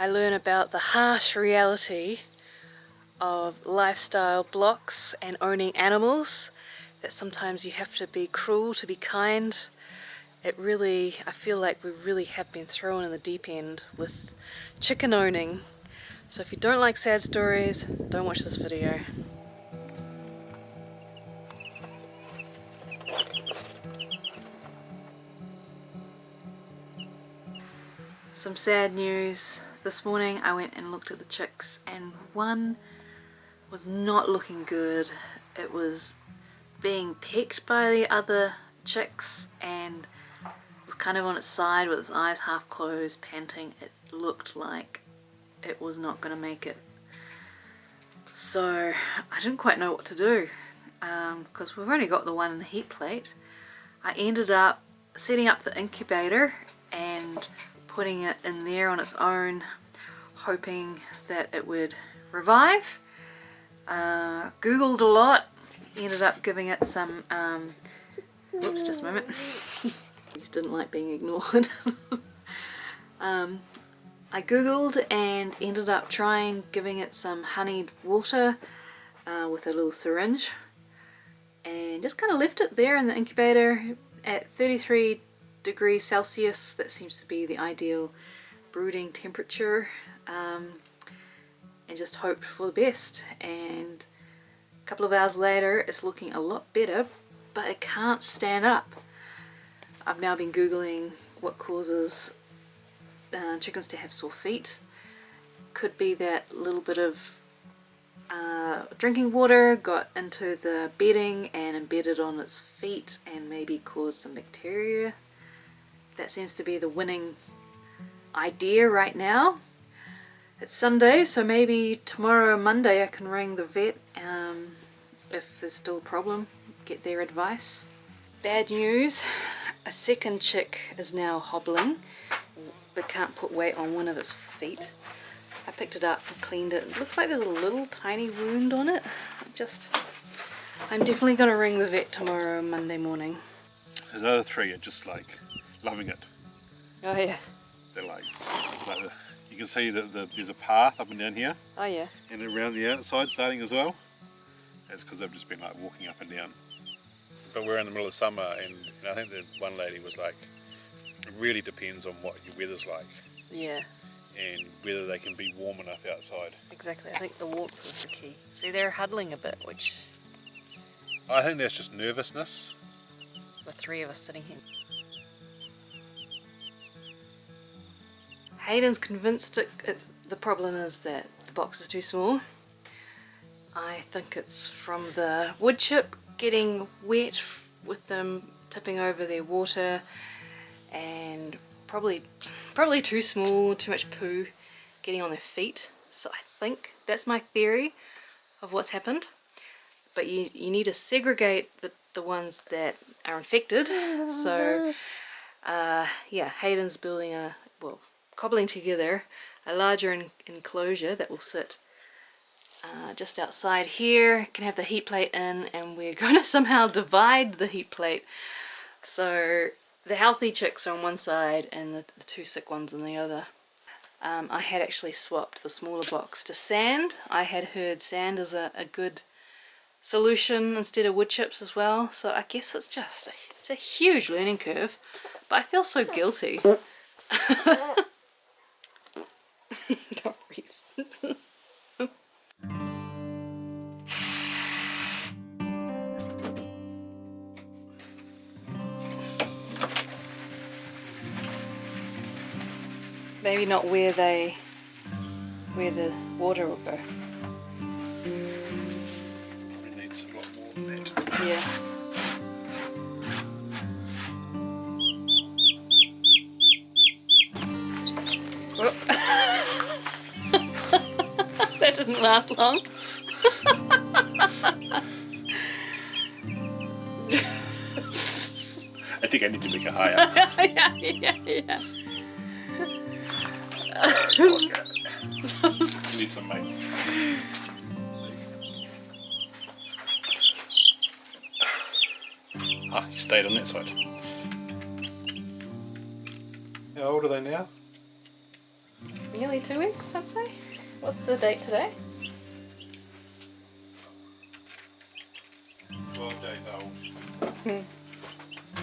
I learn about the harsh reality of lifestyle blocks and owning animals, that sometimes you have to be cruel to be kind. I feel like we really have been thrown in the deep end with chicken owning. So if you don't like sad stories, don't watch this video. Some sad news. This morning I went and looked at the chicks and one was not looking good. It was being pecked by the other chicks and was kind of on its side with its eyes half closed, panting. It looked like it was not going to make it. So I didn't quite know what to do because we've only got the one in the heat plate. I ended up setting up the incubator and putting it in there on its own, hoping that it would revive. Googled a lot, ended up giving it some, whoops, just a moment. Just didn't like being ignored. I googled and ended up giving it some honeyed water with a little syringe, and just kind of left it there in the incubator at 33 degrees Celsius. That seems to be the ideal brooding temperature, and just hoped for the best. And a couple of hours later it's looking a lot better, but it can't stand up. I've now been googling what causes chickens to have sore feet. Could be that little bit of drinking water got into the bedding and embedded on its feet and maybe caused some bacteria. That seems to be the winning idea right now. It's Sunday, so maybe tomorrow, Monday, I can ring the vet if there's still a problem, get their advice. Bad news, a second chick is now hobbling but can't put weight on one of its feet. I picked it up and cleaned it. It looks like there's a little tiny wound on it. I'm definitely going to ring the vet tomorrow, Monday morning. The other three are just like loving it. Oh yeah. They're like you can see that there's a path up and down here. Oh yeah. And around the outside starting as well. That's because they've just been like walking up and down. But we're in the middle of summer, and I think the one lady was like, it really depends on what your weather's like. Yeah. And whether they can be warm enough outside. Exactly, I think the warmth is the key. See, they're huddling a bit, which... I think that's just nervousness. The three of us sitting here. Hayden's convinced the problem is that the box is too small. I think it's from the wood chip getting wet with them tipping over their water, and probably too small, too much poo getting on their feet. So I think that's my theory of what's happened. But you need to segregate the ones that are infected. So yeah, Hayden's building cobbling together a larger enclosure that will sit just outside here. Can have the heat plate in, and we're going to somehow divide the heat plate. So the healthy chicks are on one side and the two sick ones on the other. I had actually swapped the smaller box to sand. I had heard sand is a good solution instead of wood chips as well. So I guess it's a huge learning curve, but I feel so guilty. Don't freeze. Maybe not where the water will go. Probably needs a lot more than that. Yeah. Whoop. That didn't last long. I think I need to make it higher. yeah. Need some mates. Ah, you stayed on that side. How old are they now? nearly 2 weeks, I'd say. What's the date today? 12 days old.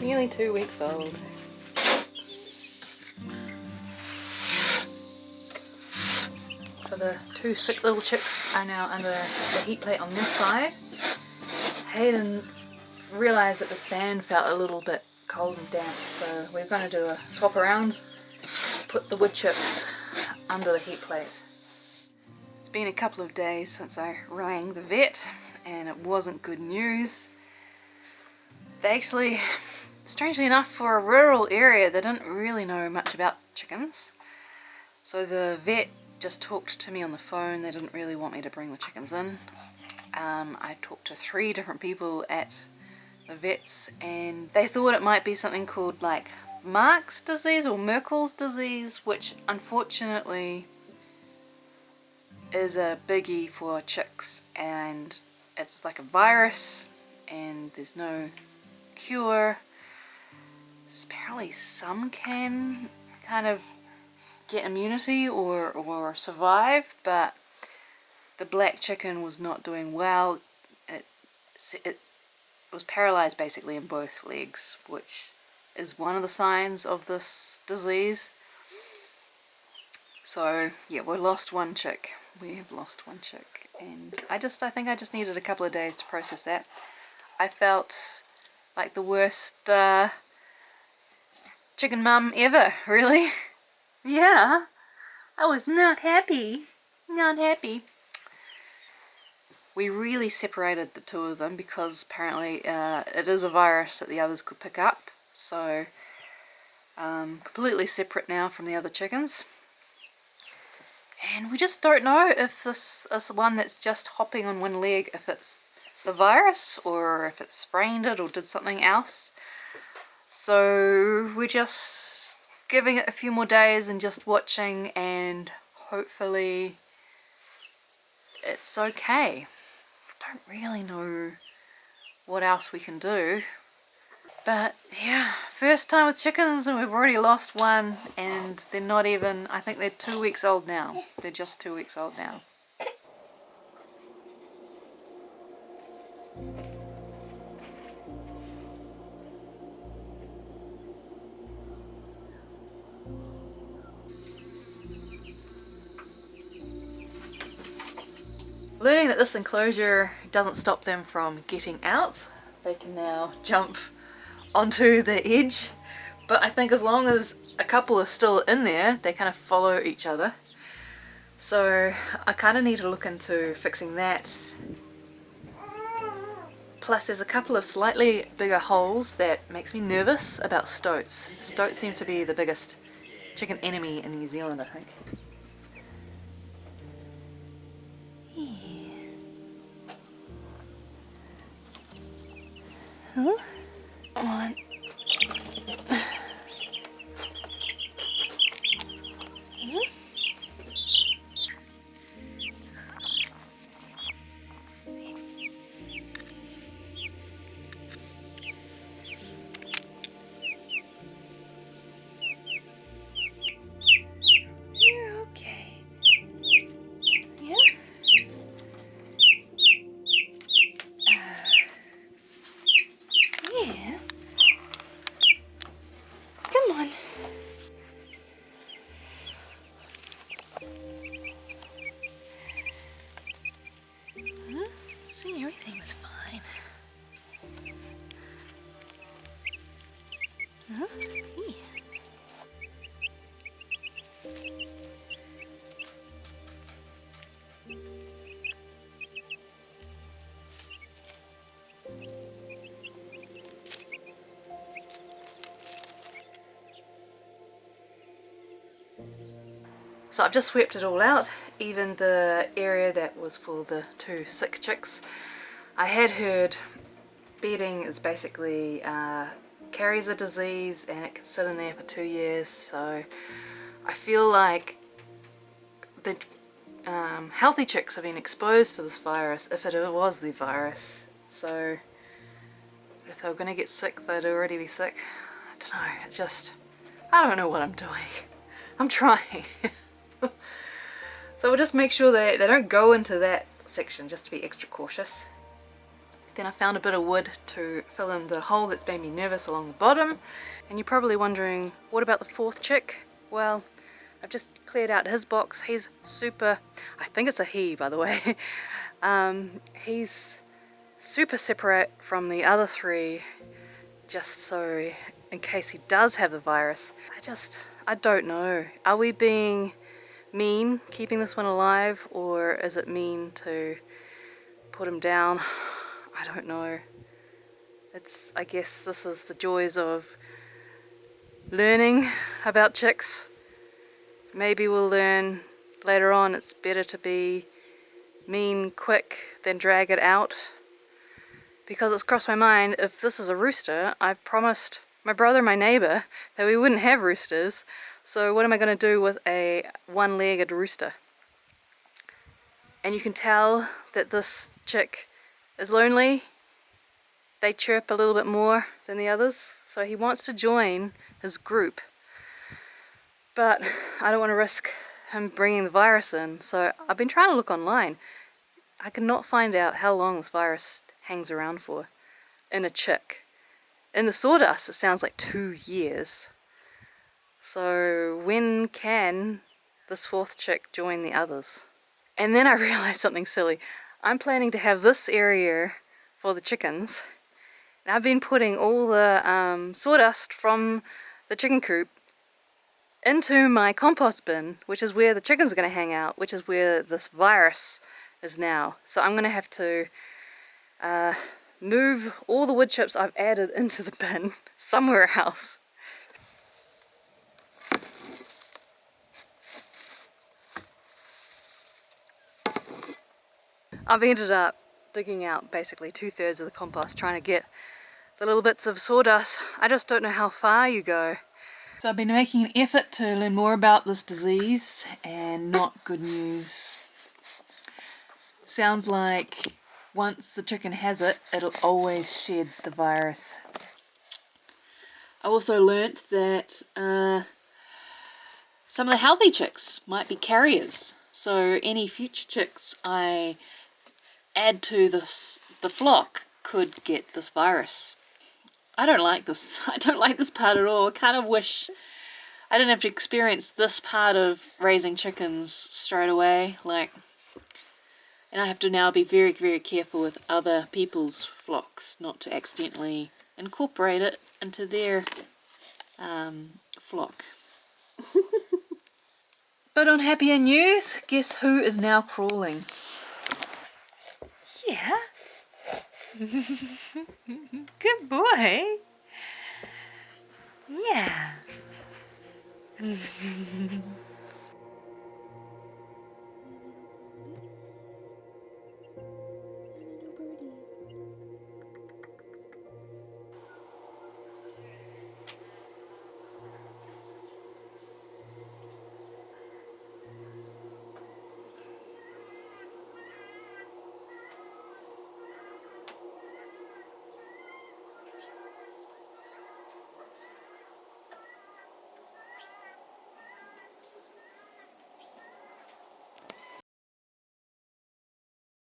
Nearly 2 weeks old. So the 2 sick little chicks are now under the heat plate on this side. Hayden realised that the sand felt a little bit cold and damp, so we're going to do a swap around, put the wood chips under the heat plate. It's been a couple of days since I rang the vet, and it wasn't good news. They actually, strangely enough, for a rural area, they didn't really know much about chickens. So the vet just talked to me on the phone. They didn't really want me to bring the chickens in. I talked to 3 different people at the vets, and they thought it might be something called like Mark's disease or Merkel's disease, which unfortunately is a biggie for chicks, and it's like a virus and there's no cure. Apparently some can kind of get immunity or survive, but the black chicken was not doing well. It was paralyzed basically in both legs, which is one of the signs of this disease. So yeah, we lost one chick. We have lost one chick, and I think I just needed a couple of days to process that. I felt like the worst chicken mum ever, really. Yeah, I was not happy. Not happy. We really separated the 2 of them because apparently it is a virus that the others could pick up. So completely separate now from the other chickens. And we just don't know if this is one that's just hopping on one leg, if it's the virus or if it sprained it or did something else. So we're just giving it a few more days and just watching, and hopefully it's okay. Don't really know what else we can do, but yeah, first time with chickens and we've already lost one, and they're not even, I think they're 2 weeks old now. They're just 2 weeks old now. Learning that this enclosure doesn't stop them from getting out. They can now jump onto the edge, but I think as long as a couple are still in there, they kind of follow each other. So I kind of need to look into fixing that. Plus there's a couple of slightly bigger holes that makes me nervous about stoats. Stoats seem to be the biggest chicken enemy in New Zealand, I think. Huh? Come on. You're okay. Yeah? Yeah. Come on. Huh? See, everything was fine. Huh? Yeah. So I've just swept it all out, even the area that was for the 2 sick chicks. I had heard bedding is basically carries a disease and it can sit in there for 2 years, so I feel like the healthy chicks have been exposed to this virus, if it was the virus. So if they were going to get sick, they'd already be sick. I don't know, it's just, I don't know what I'm doing. I'm trying. So we'll just make sure they don't go into that section, just to be extra cautious. Then I found a bit of wood to fill in the hole that's made me nervous along the bottom. And you're probably wondering, what about the fourth chick? Well, I've just cleared out his box. He's super, I think it's a he, by the way. He's super separate from the other three, just so in case he does have the virus. I don't know. Are we being mean keeping this one alive, or is it mean to put him down? I don't know. I guess this is the joys of learning about chicks. Maybe we'll learn later on it's better to be mean quick than drag it out. Because it's crossed my mind, if this is a rooster, I've promised my brother, my neighbour, that we wouldn't have roosters. So what am I going to do with a one-legged rooster? And you can tell that this chick is lonely. They chirp a little bit more than the others. So he wants to join his group. But I don't want to risk him bringing the virus in. So I've been trying to look online. I cannot find out how long this virus hangs around for in a chick. In the sawdust, it sounds like 2 years. So when can this fourth chick join the others? And then I realized something silly. I'm planning to have this area for the chickens. And I've been putting all the sawdust from the chicken coop into my compost bin, which is where the chickens are going to hang out, which is where this virus is now. So I'm going to have to move all the wood chips I've added into the bin somewhere else. I've ended up digging out basically 2/3 of the compost, trying to get the little bits of sawdust. I just don't know how far you go. So I've been making an effort to learn more about this disease, and not good news. Sounds like once the chicken has it, it'll always shed the virus. I also learnt that some of the healthy chicks might be carriers. So any future chicks I add to the flock could get this virus. I don't like this. I don't like this part at all. I kind of wish I didn't have to experience this part of raising chickens straight away. And I have to now be very, very careful with other people's flocks, not to accidentally incorporate it into their flock. But on happier news, guess who is now crawling? Yeah. Good boy. Yeah.